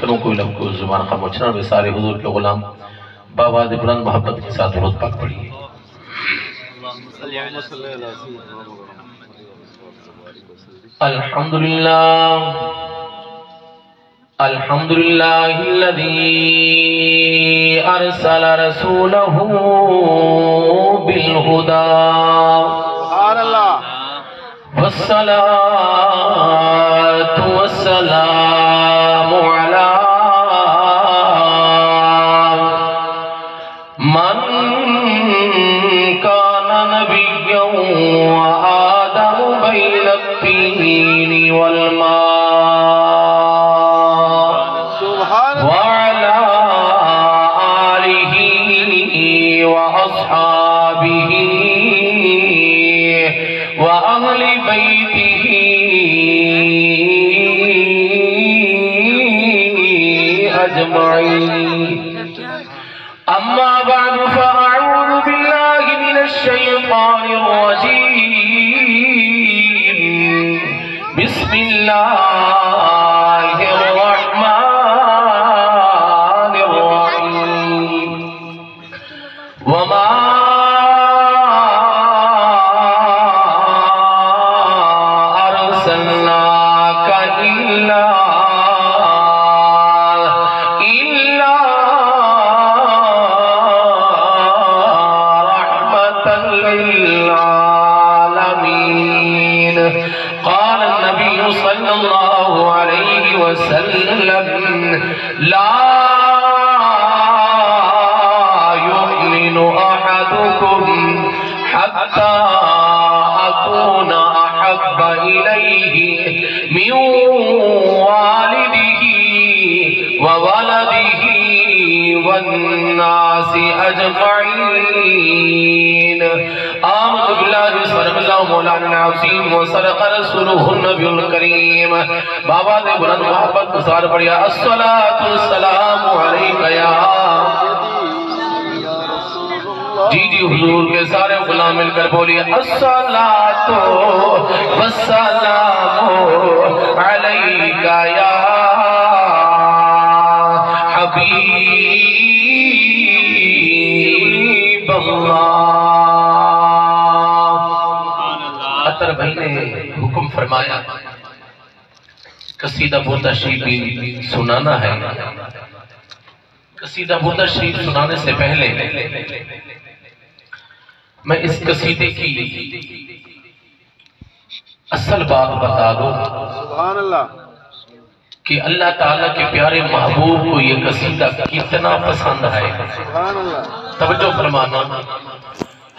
لشکروں کو لب کو زبان خاموشنا میں سارے حضور کے غلام بابا بلند محبت کے ساتھ درود پاک پڑھیے. الحمدللہ الحمدللہ الذی ارسل رسولہ بالہدی سبحان اللہ والصلاة والسلام علی من کان نبیا وآدم بین الطین والماء وعلى آلہ وأصحابہ وأهل بيته أجمعين. أما بعد فأعوذ بالله من الشيطان الرجيم. بسم الله الرحمن الرحيم. وما قال النبي صلى الله عليه وسلم لا يؤمن أحدكم حتى أكون أحب إليه من والده وولده والناس أجمعين. آمن بالله صدق الله مولانا العظیم وصدق رسوله النبی الکریم. بابا دے بلند محبت نثار پڑھیا الصلاة والسلام علیکہ یا جی حضور کے سارے غلام مل کر بولیے الصلاة والسلام علیکہ یا حبیب اللہ. عطر بھائی نے حکم فرمایا قصیدہ بردہ شریف بھی سنانا ہے. قصیدہ بردہ شریف سنانے سے پہلے میں اس قصیدے کی اصل بات بتا دوں سبحان اللہ کہ اللہ تعالیٰ کے پیارے محبوب کو یہ قصیدہ کتنا پسند ہے. سبحان اللہ. توجہ فرمانا.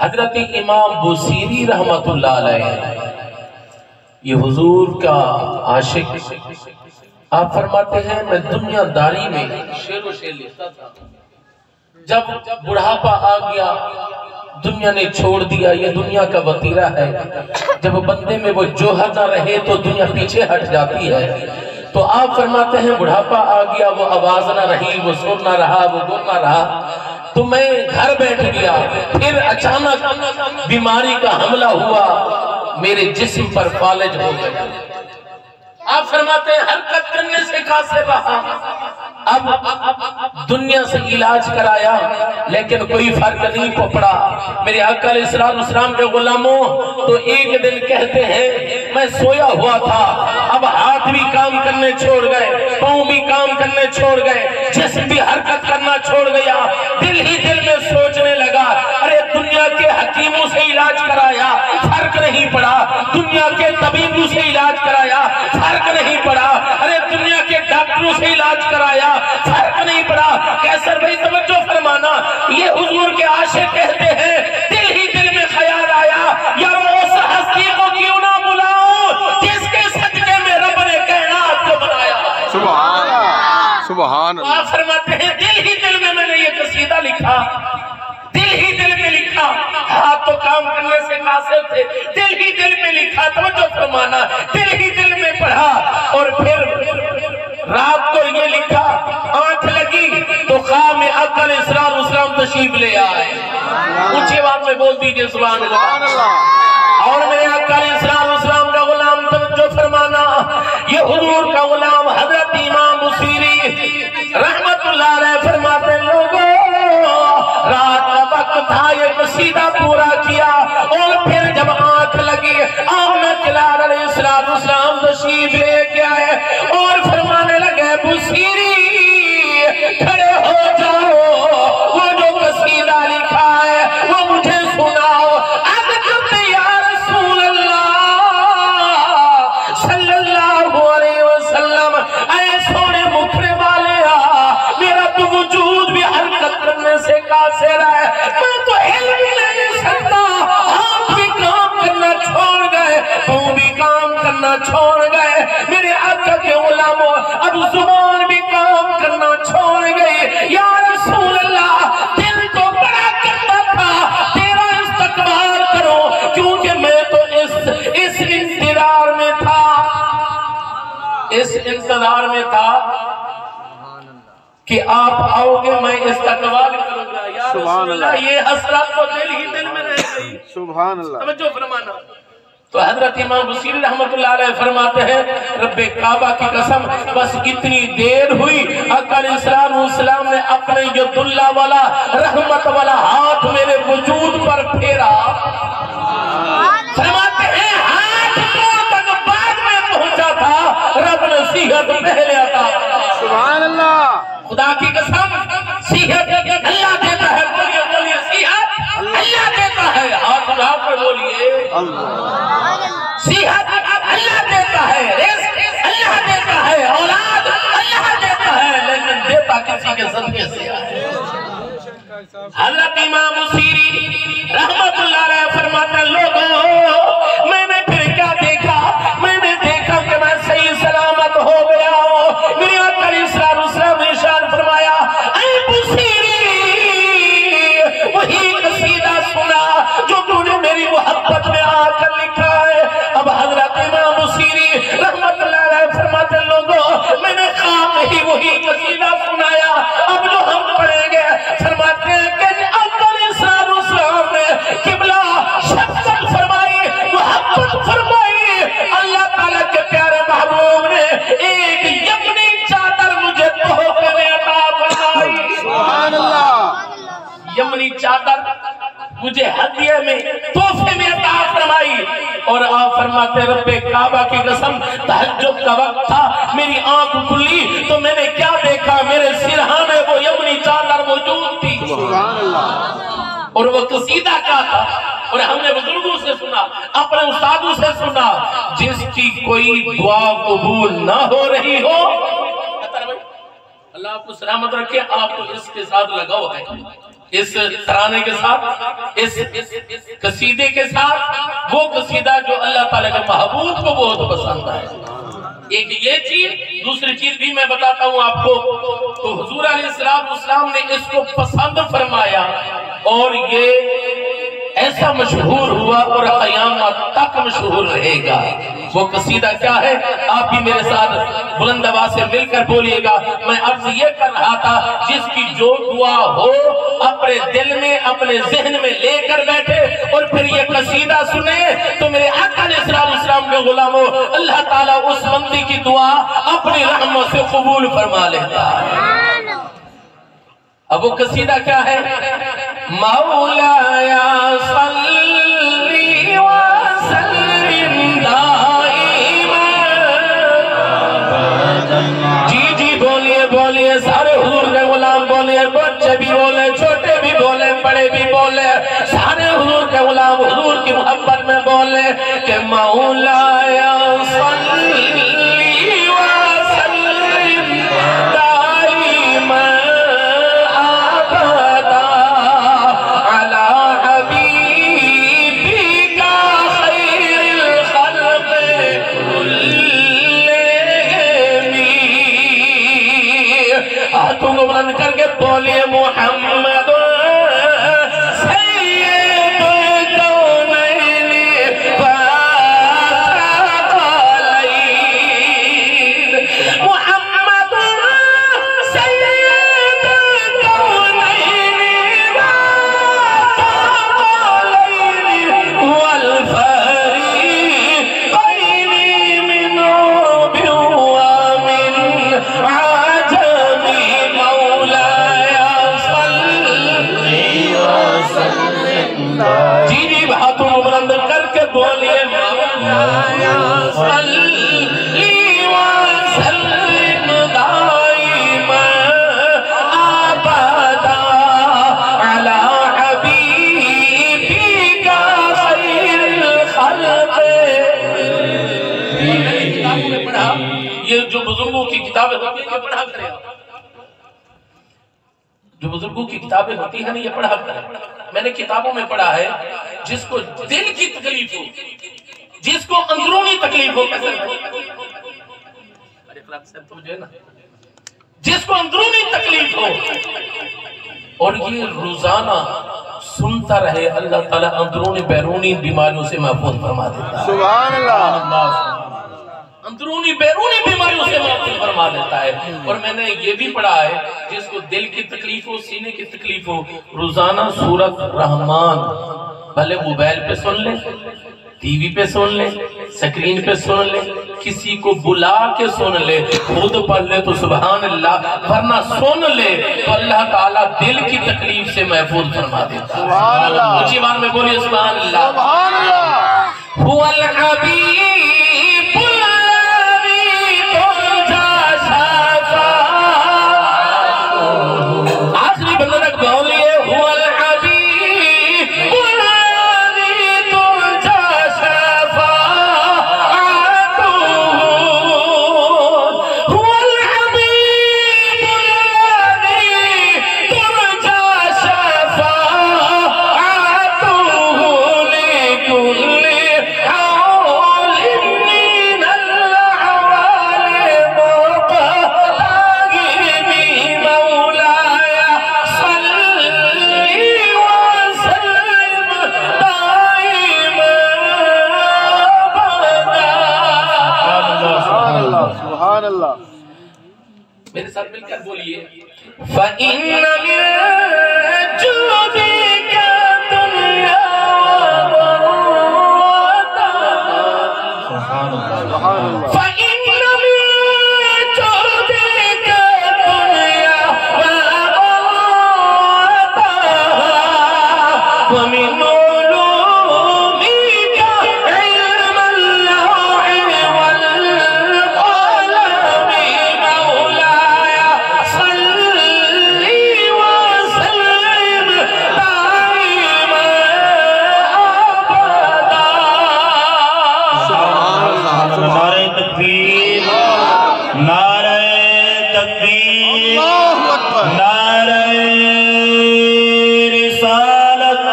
حضرت امام بوصیری رحمت اللہ علیہ یہ حضور کا عاشق آپ فرماتے ہیں میں دنیا داری میں شعر و شعر لکھتا تھا. جب بڑھاپا آ گیا دنیا نے چھوڑ دیا یہ دنیا کا وطیرہ ہے. جب بندے میں وہ جوہر نہ رہے تو دنیا پیچھے ہٹ جاتی ہے. تو آپ فرماتے ہیں بڑھاپا آ گیا وہ آواز نہ رہی وہ سر نہ رہا وہ گر نہ رہا تو میں گھر بیٹھ گیا. پھر اچانک بیماری کا حملہ ہوا میرے جسم پر فالج ہو گیا. آپ فرماتے ہیں حرکت کرنے سے قاصر رہا. اب دنیا سے علاج کرایا لیکن کوئی فرق نہیں پڑا. میرے آقا علیہ السلام کے غلاموں تو ایک دن کہتے ہیں میں سویا ہوا تھا اب ہاتھ بھی کام کرنے چھوڑ گئے پاؤں بھی کام کرنے چھوڑ گئے جسم بھی حرکت کرنا چھوڑ گیا. دل ہی دل میں سوچنے لگا ارے دنیا کے حکیموں سے علاج کرایا فرق نہیں پڑا. دنیا کے طبیبوں سے علاج کرایا فرق نہیں پڑا. ارے دنیا کے ڈاکٹروں سے علاج کرایا فرق نہیں پڑا. کیسر بھائی توجہ فرمانا. یہ حضور کے عاشق کہتے ہیں دل ہی دل میں خیال آیا یا اس ہستی کو کیوں نہ بلاؤں جس کے صدقے میں رب نے کائنات کو بنایا. سبحان اللہ. سبحان اللہ. آپ فرماتے ہیں دل ہی دل میں نے یہ قصیدہ لکھا. دل ہی دل میں لکھا. ہاتھ تو کام کرنے سے قاصر تھے. دل ہی دل میں لکھا. توجہ فرمانا. دل ہی دل میں پڑھا اور پھر رات کو یہ لکھا. آنکھ لگی تو خواب میں آقا علیہ السلام تشریف لے آئے. اونچی آواز میں بول دیجئے سبحان اللہ. اور میرے آقا علیہ السلام کا غلام توجہ فرمانا. یہ حضور کا غلام حضرت امام بوصیری قصیدہ پورا کیا اور پھر جب آنکھ لگی آمنہ کلال علیہ السلام تشریف لے کے آئے اور فرمانے لگے بصیری کھڑے ہو جاؤ، وہ جو قصیدہ لکھا ہے وہ مجھے سناؤ۔ اب کرتے یا رسول اللہ صلی اللہ علیہ وسلم، اے سونے مکھنے والے میرا تو وجود بھی حرکت کرنے سے قاصر ہے، میں تو ہل بھی نہیں سکتا، ہاتھ بھی کام کرنا چھوڑ گئے، پاؤں بھی کام کرنا چھوڑ گئے، میرے آقا کے غلاموں اب زبان بھی کام کرنا چھوڑ گئی۔ یا رسول اللہ دل تو بڑا کرتا تھا تیرا استقبال کرو، کیونکہ میں تو اس انتظار میں تھا، اس انتظار میں تھا کہ آپ آؤ گے، میں استقبال کروں گا۔ یا رسول اللہ یہ حسرت تو دل ہی دل میں رہ گئی، سبحان اللہ، توجہ فرمانا۔ تو حضرت امام بصیری رحمت اللہ علیہ فرماتے ہیں رب کعبہ کی قسم بس اتنی دیر ہوئی آقا علیہ السلام نے اپنے ید اللہ والا رحمت والا ہاتھ میرے وجود پر پھیرا، فرماتے ہیں ہاتھ تک بعد میں پہنچا تھا، رب نے صحت پہلے عطا۔ سبحان اللہ، خدا کی قسم صحت اللہ دیتا ہے، بولیے بولیے صحت اللہ دیتا ہے، ہاتھ اٹھا کر بولیے صحت اللہ دیتا ہے، رزق اللہ دیتا ہے، اولاد اللہ دیتا ہے، لیکن دیتا کسی کے صدقے سے ہے۔ حضرت امام بصیری رحمت اللہ علیہ فرماتے ہیں لوگوں میں نے پھر کیا دیکھا، میں نے دیکھا کہ میں صحیح سلامت ہو گیا ہوں۔ میرے آقا علیہ السلام نے ارشاد فرمایا اے بصیری وہی قصیدہ سنا جو تو نے میری محبت میں آ کر لکھا ہے۔ اب حضرت امام بصیری رحمت اللہ علیہ فرماتے ہیں لوگوں میں نے خواب میں ہی وہی قصیدہ سنایا، اب جو ہم پڑھیں گے فرماتے ہیں کہ آقا علیہ السلام نے قبلہ شفقت فرمائی، محبت فرمائی، اللہ تعالیٰ کے پیارے محبوب نے ایک یمنی چادر مجھے تحفے میں عطا فرمائی۔ سبحان اللہ، یمنی چادر مجھے ہدیے میں تحفے میں عطا فرمائی، اور آپ فرماتے رب کعبہ کی قسم تہجد کا وقت تھا، میری آنکھ کھلی تو میں نے کیا دیکھا، میرے سرہانے وہ یمنی چادر موجود تھی، سبحان اللہ، اور وہ قصیدہ کیا تھا، اور ہم نے بزرگوں سے سنا، اپنے استادوں سے سنا، جس کی کوئی دعا قبول نہ ہو رہی ہو، اللہ آپ کو سلامت رکھے، آپ کو اس کے ساتھ لگاؤ ہے، اس ترانے کے ساتھ، اس قصیدے کے ساتھ، وہ قصیدہ جو اللہ تعالیٰ کے محبوب کو بہت پسند ہے۔ ایک یہ چیز، دوسری چیز بھی میں بتاتا ہوں آپ کو، تو حضور علیہ السلام نے اس کو پسند فرمایا اور یہ ایسا مشہور ہوا اور قیامت تک مشہور رہے گا۔ وہ قصیدہ کیا ہے آپ بھی میرے ساتھ بلند آواز سے مل کر بولیے گا۔ میں عرض یہ کر رہا تھا جس کی جو دعا ہو اپنے دل میں اپنے ذہن میں لے کر بیٹھے اور پھر یہ قصیدہ سنے تو میرے آقا علیہ السلام کے غلاموں اللہ تعالیٰ اس بندی کی دعا اپنی رحمت سے قبول فرما لیتا ہے۔ اب وہ قصیدہ کیا ہے؟ مولایا صلی وسلم دائما، جی بولیے بولیے سارے حضور کے غلام بولیے، بچے بھی بولے، چھوٹے بھی بولے، بڑے بھی بولے، سارے حضور کے غلام حضور کی محبت میں بولے کہ مولایا صلی وسلم دائما ہاتھوں کو بلند کر کے بولیے محمد سید الکونین والثقلین، محمد سید الکونین والثقلین والفریقین من عرب ومن عجم، مولاي صل کے بولیے مولایا صلی وسلم دائما ابدا علی حبیبک خیر الخلق۔ کتابوں میں پڑھا، یہ جو بزرگوں کی کتابیں ہوتی ہیں یہ پڑھا کرے، جو بزرگوں کی کتابیں ہوتی ہیں یہ پڑھا کرے۔ میں نے کتابوں میں پڑھا ہے جس کو دل کی تکلیف ہو، جس کو اندرونی تکلیف ہو، جس کو اندرونی تکلیف ہو اور یہ روزانہ سنتا رہے، اللہ تعالیٰ اندرونی بیرونی بیماریوں سے محفوظ فرما دیتا ہے۔ سبحان اللہ، اندرونی بیرونی بیماریوں سے محفوظ فرما دیتا ہے۔ اور میں نے یہ بھی پڑھا ہے جس کو دل کی تکلیف ہو، سینے کی تکلیف ہو، روزانہ سورۃ رحمان بھلے موبائل پہ سن لے، ٹی وی پہ سن لے، سکرین پہ سن لے، کسی کو بلا کے سن لے، خود پڑھ لے تو سبحان اللہ، ورنہ سن لے تو اللہ تعالیٰ دل کی تکلیف سے محفوظ فرما دیتا ہے۔ سبحان اللہ، اونچی بات میں بولیے سبحان اللہ۔ سبحان اللہ، هو الحبیب الذی ترجا شفاعتہ۔ آخری بندہ تک بولیے هو الحبیب الذی ترجا شفاعتہ۔ هو الحبیب الذی ترجا شفاعتہ لکل حول من الأحوال مقتدم مولاي صل وسلم دائما أبدا۔ سبحان اللہ، سبحان اللہ، میرے ساتھ مل کر بولیے فَإِنَّ مِن جُودِكَ دُنْيَا وَضَرَّتَهَا۔ سبحان اللہ، فَإِنَّ مِن جُودِكَ دُنْيَا وَضَرَّتَهَا وَمِنْ عُلُومِكَ عِلْمَ اللَّوْحِ وَالْقَلَمِ مولاي صل وسلم دائما أبدا۔ نعرہ تکبیر، نعرہ تکبیر، اللہ اکبر، نعرہ رسالت،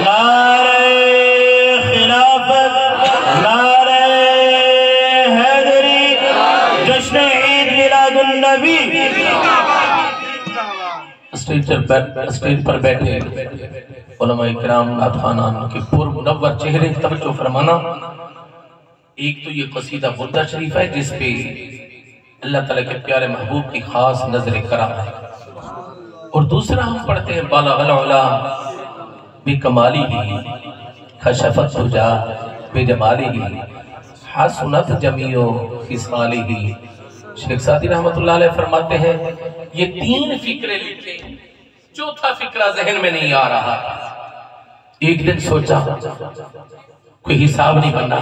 نعرہ خلافت، نعرہ حیدری، جشن عید میلاد النبی۔ اسٹیج پر بیٹھے علماء کرام نعت خوانان کے پر منور چہرے توجہ فرمانا۔ ایک تو یہ قصیدہ بردہ شریف ہے جس پہ اللہ تعالیٰ کے پیارے محبوب کی خاص نظر کرم ہے، اور دوسرا ہم پڑھتے ہیں بالغ العلا بکمالہ کشفت الدجا بجمالہ حسنت جمیع خصالہ۔ شیخ سعدی رحمت اللہ علیہ فرماتے ہیں یہ تین فکرے لکھے، چوتھا فکرہ ذہن میں نہیں آ رہا۔ ایک دن سوچا کوئی حساب نہیں بننا،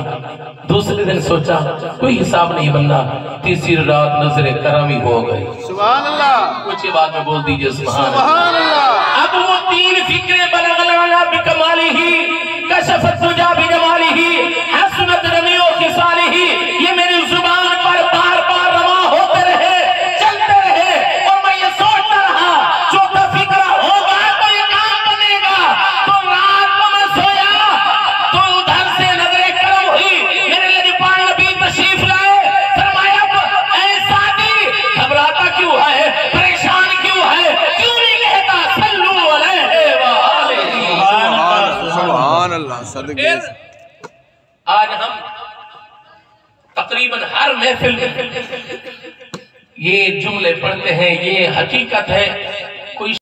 دوسرے دن سوچا کوئی حساب نہیں بننا، تیسری رات نظر کرمی ہو گئی۔ سبحان اللہ، کچھ بعد میں بول دیجئے سبحان اللہ۔ سبحان اللہ، اب وہ تین فکرے بلغ العلا بکمالہ کشفت الدجا بجمالہ حسنت جمیع خصالہ، یہ میری زبان پر بار بار رواں ہوتے رہے، چلتے رہے، اور میں یہ سوچتا رہا چوتھا فکرہ ہوگا تو یہ کام بنے گا۔ تو رات کو میں سویا تو ادھر سے نظر کرم ہوئی، میرے لیے پاک نبی تشریف لائے، فرمایا اے سعدی گھبراتا کیوں ہے، پریشان کیوں ہے، کیوں نہیں کہتا صلو علیہ وآلہ۔ سبحان اللہ، صدقے پھر آج ہم تقریباً ہر محفل میں یہ جملے پڑھتے ہیں، یہ حقیقت ہے۔ کوئی